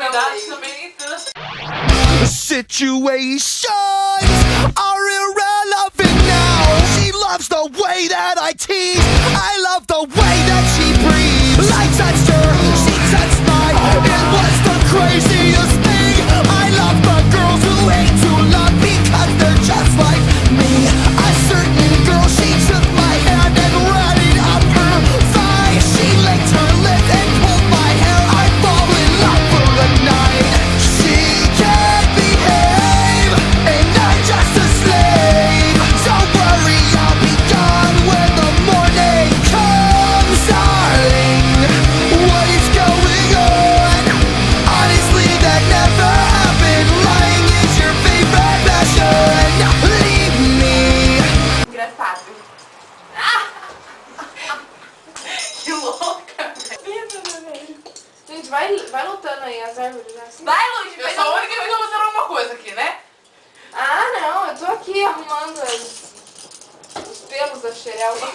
novidades também. Situations are irrelevant now. She loves the way that I tease. I love the way that she breathes. I touched her, she touched mine. It was the craziest thing. I love the girls who hate to love because they're just like me. A certain girl, she took my hand and ran it up her thigh. She licked her lips and pulled my hair. I fall in love for the night. She can't behave, and I'm just a slave. Don't worry, I'll be gone when the morning comes, darling. What is going on? Honestly, that never happened. Lying is your favorite passion. Leave me. Engraçado. Que louca, velho. Gente, vai lutando aí as árvores assim. Vai, Luiz, eu sou a única que tá fazendo alguma coisa aqui, né? Ah, não, eu tô aqui arrumando os pelos da xerelda.